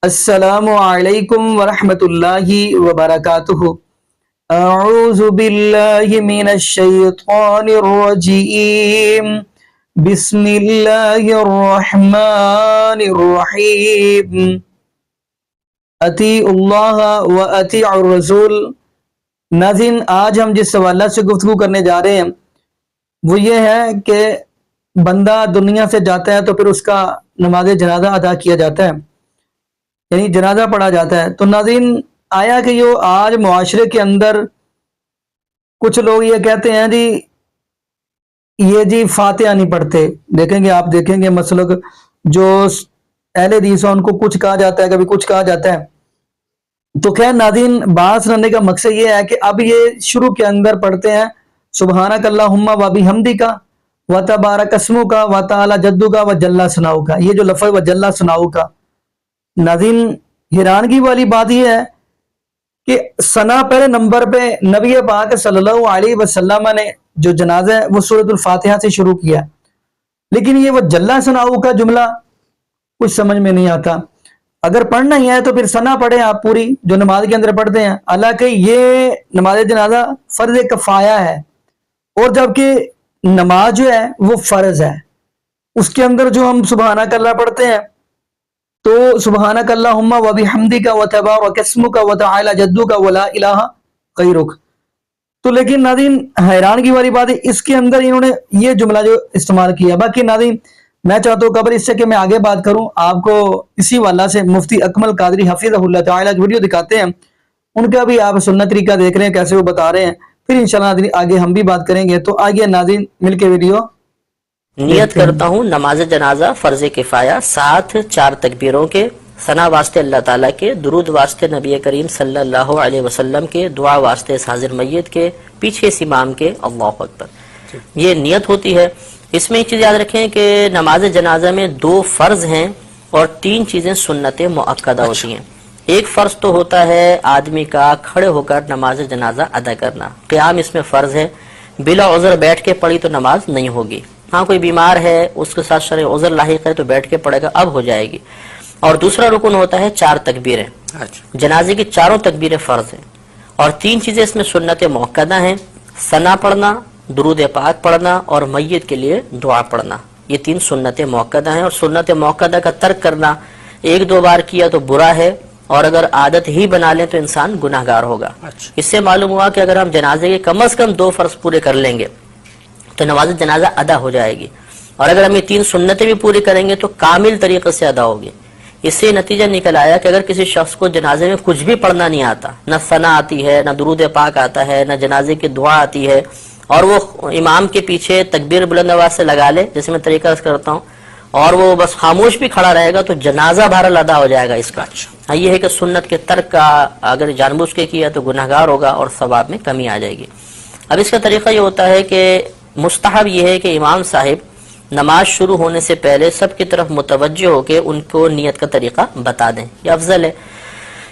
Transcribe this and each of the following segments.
السلام علیکم ورحمۃ اللہ وبرکاتہ۔ اعوذ باللہ من الشیطان الرجیم، بسم اللہ الرحمن الرحیم۔ اطیعوا اللہ و اطیعوا الرسول۔ ناظرین، آج ہم جس حوالہ سے گفتگو کرنے جا رہے ہیں وہ یہ ہے کہ بندہ دنیا سے جاتا ہے تو پھر اس کا نماز جنازہ ادا کیا جاتا ہے، یعنی جنازہ پڑھا جاتا ہے۔ تو ناظرین، آیا کہ یہ آج معاشرے کے اندر کچھ لوگ یہ کہتے ہیں جی فاتحہ نہیں پڑھتے۔ آپ دیکھیں گے مسلک جو اہل حدیث ہیں ان کو کچھ کہا جاتا ہے، کبھی کچھ کہا جاتا ہے۔ تو خیر ناظرین، بات سننے کا مقصد یہ ہے کہ اب یہ شروع کے اندر پڑھتے ہیں سبحانک اللہم و بحمدک و تبارک اسمک و تعالی جدک و جل ثناؤک۔ یہ جو لفظ و جل ثناؤک، ناظرین حیرانگی والی بات یہ ہے کہ ثنا پہلے نمبر پہ نبی پاک صلی اللہ علیہ وسلم نے جو جنازہ ہے وہ سورۃ الفاتحہ سے شروع کیا، لیکن یہ وہ جل ثناؤک کا جملہ کچھ سمجھ میں نہیں آتا۔ اگر پڑھنا ہی ہے تو پھر ثنا پڑھیں آپ پوری جو نماز کے اندر پڑھتے ہیں، حالانکہ یہ نماز جنازہ فرض کفایہ ہے، اور جبکہ نماز جو ہے وہ فرض ہے، اس کے اندر جو ہم سبحانک اللہ پڑھتے ہیں تو سبحانک اللہم و بحمدک و تبارک اسمک و تعالی جدک و لا الہ غیرک۔ تو لیکن ناظرین حیرانگی والی بات ہے اس کے اندر انہوں نے یہ جملہ جو استعمال کیا۔ باقی ناظرین میں چاہتا ہوں قبل اس سے کہ میں آگے بات کروں، آپ کو اسی واللہ سے مفتی اکمل قادری حفظہ اللہ تعالی ویڈیو دکھاتے ہیں، ان کا بھی آپ سننا طریقہ دیکھ رہے ہیں کیسے وہ بتا رہے ہیں، پھر انشاءاللہ ناظرین آگے ہم بھی بات کریں گے۔ تو آگے ناظرین مل کے ویڈیو نیت کرتا ہوں نماز جنازہ فرض کفایہ، ساتھ 4 تکبیروں کے، ثنا واسطے اللہ تعالیٰ کے، درود واسطے نبی کریم صلی اللہ علیہ وسلم کے، دعا واسطے اس حاضر میت کے، پیچھے اس امام کے، اللہ اکبر۔ یہ نیت ہوتی ہے۔ اس میں ایک چیز یاد رکھیں کہ نماز جنازہ میں 2 فرض ہیں اور 3 چیزیں سنت مؤکدہ ہوتی ہیں۔ ایک فرض تو ہوتا ہے آدمی کا کھڑے ہو کر نماز جنازہ ادا کرنا، قیام اس میں فرض ہے، بلا عذر بیٹھ کے پڑھی تو نماز نہیں ہوگی۔ ہاں کوئی بیمار ہے اس کے ساتھ شرعی عذر لاحق ہے تو بیٹھ کے پڑھے گا، اب ہو جائے گی۔ اور دوسرا رکن ہوتا ہے 4 تکبیریں، جنازے کی 4 تکبیریں فرض ہیں، اور 3 چیزیں اس میں سنت مؤکدہ ہیں، ثنا پڑھنا، درود پاک پڑھنا اور میت کے لیے دعا پڑھنا۔ یہ 3 سنت مؤکدہ ہیں، اور سنت مؤکدہ کا ترک کرنا 1-2 بار کیا تو برا ہے، اور اگر عادت ہی بنا لیں تو انسان گناہگار ہوگا۔ اس سے معلوم ہوا کہ اگر ہم جنازے کے کم از کم 2 فرض پورے کر لیں گے تو نماز جنازہ ادا ہو جائے گی، اور اگر ہم یہ 3 سنتیں بھی پوری کریں گے تو کامل طریقے سے ادا ہوگی۔ اس سے نتیجہ نکل آیا کہ اگر کسی شخص کو جنازے میں کچھ بھی پڑھنا نہیں آتا، نہ ثنا آتی ہے، نہ درود پاک آتا ہے، نہ جنازے کی دعا آتی ہے، اور وہ امام کے پیچھے تکبیر بلند آواز سے لگا لے جیسے میں طریقہ کرتا ہوں، اور وہ بس خاموش بھی کھڑا رہے گا تو جنازہ بہرحال ادا ہو جائے گا اس کا۔ یہ ہے کہ سنت کے ترک کا اگر جان بوجھ کے کیا تو گناہگار ہوگا اور ثواب میں کمی آ جائے گی۔ اب اس کا طریقہ یہ ہوتا ہے کہ مستحب یہ ہے کہ امام صاحب نماز شروع ہونے سے پہلے سب کی طرف متوجہ ہو کے ان کو نیت کا طریقہ بتا دیں، یہ افضل ہے۔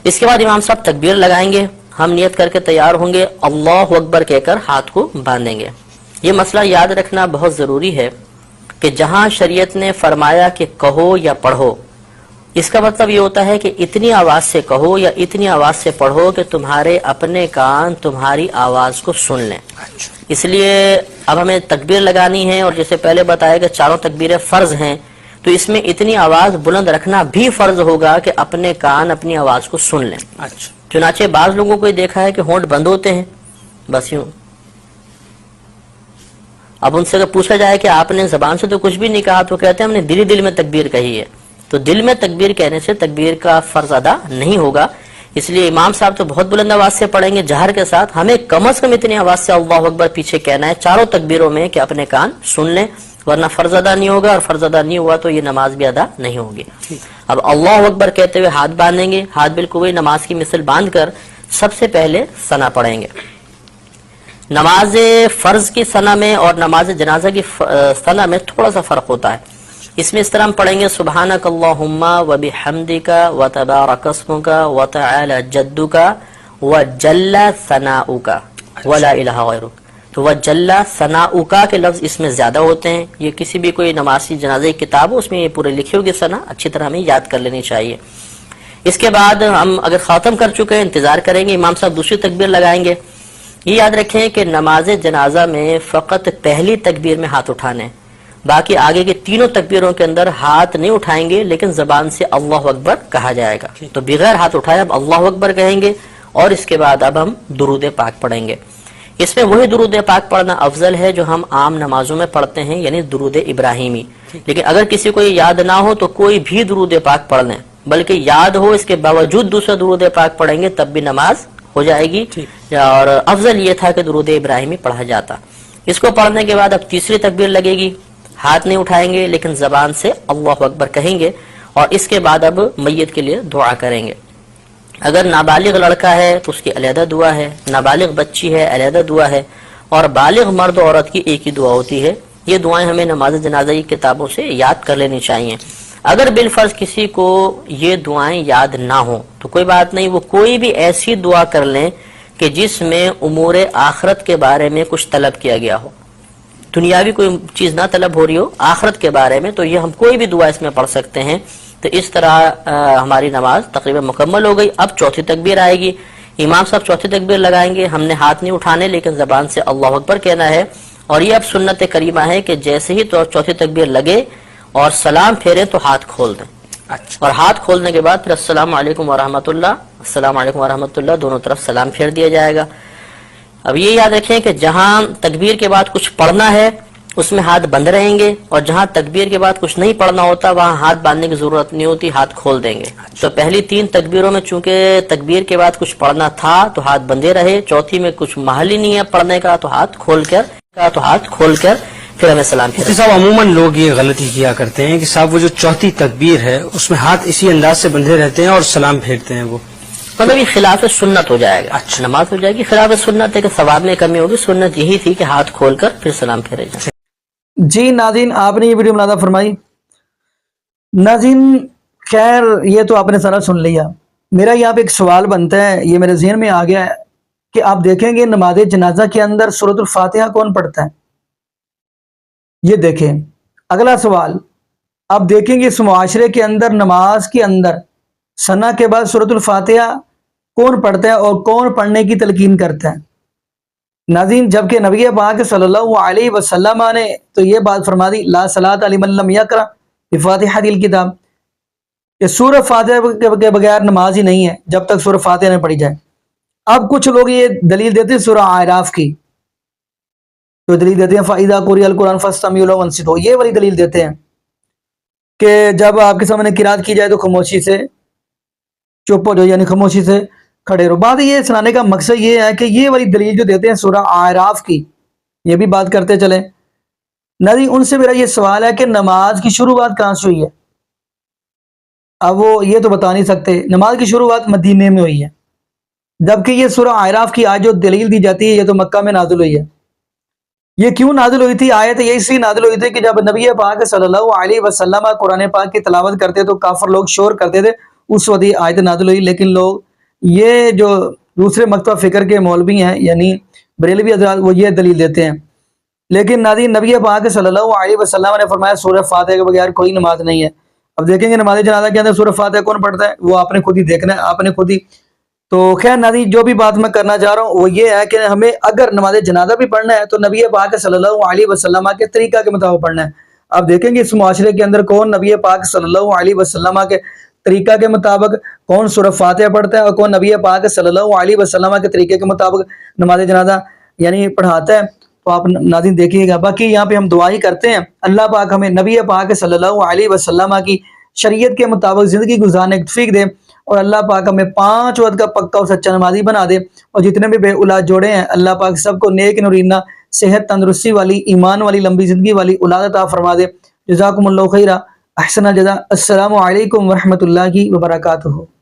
اس کے بعد امام صاحب تکبیر لگائیں گے، ہم نیت کر کے تیار ہوں گے، اللہ اکبر کہہ کر ہاتھ کو باندھیں گے۔ یہ مسئلہ یاد رکھنا بہت ضروری ہے کہ جہاں شریعت نے فرمایا کہ کہو یا پڑھو، اس کا مطلب یہ ہوتا ہے کہ اتنی آواز سے کہو یا اتنی آواز سے پڑھو کہ تمہارے اپنے کان تمہاری آواز کو سن لیں۔ اس لیے اب ہمیں تکبیر لگانی ہے، اور جیسے پہلے بتایا کہ 4 تکبیریں فرض ہیں، تو اس میں اتنی آواز بلند رکھنا بھی فرض ہوگا کہ اپنے کان اپنی آواز کو سن لیں۔ چنانچہ بعض لوگوں کو یہ دیکھا ہے کہ ہونٹ بند ہوتے ہیں، بس یوں۔ اب ان سے اگر پوچھا جائے کہ آپ نے زبان سے تو کچھ بھی نہیں کہا، تو کہتے ہیں ہم نے دل ہی دل میں تکبیر کہی ہے۔ تو دل میں تکبیر کہنے سے تکبیر کا فرض ادا نہیں ہوگا، اس لیے امام صاحب تو بہت بلند آواز سے پڑھیں گے جہر کے ساتھ، ہمیں کم از کم اتنی آواز سے اللہ اکبر پیچھے کہنا ہے 4 تکبیروں میں کہ اپنے کان سن لیں، ورنہ فرض ادا نہیں ہوگا، اور فرض ادا نہیں ہوا تو یہ نماز بھی ادا نہیں ہوگی۔ اب اللہ اکبر کہتے ہوئے ہاتھ باندھیں گے، ہاتھ بالکل وہی نماز کی مثل باندھ کر سب سے پہلے ثنا پڑھیں گے۔ نماز فرض کی ثنا میں اور نماز جنازہ کی ثنا میں تھوڑا سا فرق ہوتا ہے۔ اس میں اس طرح ہم پڑھیں گے سبحانک اللہم و بحمدک و تبارک اسمک و تعالی جدک و جل ثناؤک و لا الہ غیرک۔ تو وہ جل ثناؤک کے لفظ اس میں زیادہ ہوتے ہیں، یہ کسی بھی کوئی نمازی جنازے کی کتاب ہو اس میں یہ پورے لکھی ہوگی ثنا، اچھی طرح ہمیں یاد کر لینی چاہیے۔ اس کے بعد ہم اگر ختم کر چکے ہیں انتظار کریں گے، امام صاحب دوسری تکبیر لگائیں گے۔ یہ یاد رکھیں کہ نماز جنازہ میں فقط پہلی تکبیر میں ہاتھ اٹھانے، باقی آگے کے تینوں تکبیروں کے اندر ہاتھ نہیں اٹھائیں گے، لیکن زبان سے اللہ اکبر کہا جائے گا۔ تو بغیر ہاتھ اٹھائے اب اللہ اکبر کہیں گے، اور اس کے بعد اب ہم درود پاک پڑھیں گے۔ اس میں وہی درود پاک پڑھنا افضل ہے جو ہم عام نمازوں میں پڑھتے ہیں، یعنی درود ابراہیمی۔ لیکن اگر کسی کو یہ یاد نہ ہو تو کوئی بھی درود پاک پڑھ لیں، بلکہ یاد ہو اس کے باوجود دوسرا درود پاک پڑھیں گے تب بھی نماز ہو جائے گی، اور افضل یہ تھا کہ درود ابراہیمی پڑھا جاتا۔ اس کو پڑھنے کے بعد اب تیسری تکبیر لگے گی، ہاتھ نہیں اٹھائیں گے لیکن زبان سے اللہ اکبر کہیں گے، اور اس کے بعد اب میت کے لیے دعا کریں گے۔ اگر نابالغ لڑکا ہے تو اس کی علیحدہ دعا ہے، نابالغ بچی ہے علیحدہ دعا ہے، اور بالغ مرد و عورت کی ایک ہی دعا ہوتی ہے۔ یہ دعائیں ہمیں نماز جنازہ کی کتابوں سے یاد کر لینی چاہیے۔ اگر بالفرض کسی کو یہ دعائیں یاد نہ ہوں تو کوئی بات نہیں، وہ کوئی بھی ایسی دعا کر لیں کہ جس میں امور آخرت کے بارے میں کچھ طلب کیا گیا ہو، دنیاوی کوئی چیز نہ طلب ہو رہی ہو، آخرت کے بارے میں، تو یہ ہم کوئی بھی دعا اس میں پڑھ سکتے ہیں۔ تو اس طرح ہماری نماز تقریباً مکمل ہو گئی۔ اب چوتھی تکبیر آئے گی، امام صاحب چوتھی تکبیر لگائیں گے، ہم نے ہاتھ نہیں اٹھانے لیکن زبان سے اللہ اکبر کہنا ہے، اور یہ اب سنت کریمہ ہے کہ جیسے ہی تو چوتھی تکبیر لگے اور سلام پھیرے تو ہاتھ کھول دیں، اور ہاتھ کھولنے کے بعد پھر السلام علیکم ورحمۃ اللہ، السلام علیکم ورحمۃ اللہ، دونوں طرف سلام پھیر دیا جائے گا۔ اب یہ یاد رکھیں کہ جہاں تکبیر کے بعد کچھ پڑھنا ہے اس میں ہاتھ بند رہیں گے، اور جہاں تکبیر کے بعد کچھ نہیں پڑھنا ہوتا وہاں ہاتھ باندھنے کی ضرورت نہیں ہوتی، ہاتھ کھول دیں گے۔ تو پہلی تین تکبیروں میں چونکہ تکبیر کے بعد کچھ پڑھنا تھا تو ہاتھ بندے رہے، چوتھی میں کچھ محل ہی نہیں ہے پڑھنے کا تو ہاتھ کھول کر پھر ہمیں سلام پھیریں۔ مفتی صاحب عموماً لوگ یہ غلطی کیا کرتے ہیں کہ صاحب وہ جو چوتھی تکبیر ہے اس میں ہاتھ اسی انداز سے بندھے رہتے ہیں اور سلام پھیرتے ہیں، وہ مطلب یہ خلاف سنت ہو جائے گا، نماز ہو جائے گی خلاف سنت ہے کہ ثواب میں کمی ہوگی۔ سنت یہی تھی کہ ہاتھ کھول کر پھر سلام پھیرے جائے۔ جی ناظرین، آپ نے یہ ویڈیو ملاحظہ فرمائی۔ ناظرین خیر یہ تو آپ نے سارا سن لیا، میرا یہاں پہ ایک سوال بنتا ہے، یہ میرے ذہن میں آ گیا ہے کہ آپ دیکھیں گے نماز جنازہ کے اندر سورۃ الفاتحہ کون پڑھتا ہے؟ یہ دیکھیں اگلا سوال، آپ دیکھیں گے اس معاشرے کے اندر نماز کے اندر ثنا کے بعد سورۃ الفاتحہ کون پڑھتا ہے اور کون پڑھنے کی تلقین کرتا ہے؟ ناظرین جبکہ نبی پاک صلی اللہ علیہ وسلم نے تو یہ بات فرما دی، لا صلاۃ لمن لم یقرأ بفاتحۃ الکتاب، کہ سورہ فاتحہ کے بغیر نماز ہی نہیں ہے جب تک سورہ فاتحہ نہ پڑھی جائے۔ اب کچھ لوگ یہ دلیل دیتے ہیں سورہ اعراف کی، تو دلیل دیتے ہیں فَإِذَا قُرِئَ الْقُرْآنُ فَاسْتَمِعُوا لَهُ وَانصِتُوا، یہ والی دلیل دیتے ہیں کہ جب آپ کے سامنے قرات کی جائے تو خاموشی سے چپ ہو جاؤ، یعنی خاموشی سے کھڑے رہو۔ بات یہ سنانے کا مقصد یہ ہے کہ یہ والی دلیل جو دیتے ہیں سورہ اعراف کی، یہ بھی بات کرتے چلیں۔ نہیں، ان سے میرا یہ سوال ہے کہ نماز کی شروعات کہاں سے ہوئی ہے؟ اب وہ یہ تو بتا نہیں سکتے۔ نماز کی شروعات مدینے میں ہوئی ہے، جبکہ یہ سورہ اعراف کی آج جو دلیل دی جاتی ہے یہ تو مکہ میں نازل ہوئی ہے۔ یہ کیوں نازل ہوئی تھی آیت؟ یہ اسی نازل ہوئی تھی کہ جب نبی پاک صلی اللہ علیہ وسلم قرآن پاک کی تلاوت کرتے تو کافر لوگ شور کرتے تھے، اس وقت یہ آیت نازل ہوئی۔ لیکن لوگ یہ جو دوسرے مکتبہ فکر کے مولوی ہیں یعنی بریلوی حضرات، وہ یہ دلیل دیتے ہیں۔ لیکن ناظرین نبی پاک صلی اللہ علیہ وسلم نے فرمایا سورہ فاتحہ کے بغیر کوئی نماز نہیں ہے۔ اب دیکھیں گے نماز جنازہ کے اندر سورہ فاتحہ کون پڑھتا ہے، وہ آپ نے خود ہی دیکھنا ہے، آپ نے خود ہی۔ تو خیر ناظرین جو بھی بات میں کرنا چاہ رہا ہوں وہ یہ ہے کہ ہمیں اگر نماز جنازہ بھی پڑھنا ہے تو نبی پاک صلی اللہ علیہ وسلم کے طریقہ کے مطابق پڑھنا ہے۔ آپ دیکھیں گے اس معاشرے کے اندر کون نبی پاک صلی اللہ علیہ وسلم کے طریقہ کے مطابق کون سورہ فاتحہ پڑھتا ہے اور کون نبی پاک صلی اللہ علیہ وسلم کے طریقے کے مطابق نماز جنازہ یعنی پڑھاتا ہے۔ تو آپ ناظرین دیکھیے گا۔ باقی یہاں پہ ہم دعا ہی کرتے ہیں اللہ پاک ہمیں نبی پاک صلی اللہ علیہ وسلم کی شریعت کے مطابق زندگی گزارنے کی توفیق دے، اور اللہ پاک ہمیں 5 وقت کا پکا اور سچا نمازی بنا دے، اور جتنے بھی بے اولاد جوڑے ہیں اللہ پاک سب کو نیک نورینہ صحت تندرستی والی ایمان والی لمبی زندگی والی اولاد عطا فرما دے۔ جزاکم اللہ خیرہ، احسن الجزاء۔ السلام علیکم ورحمۃ اللہ وبرکاتہ۔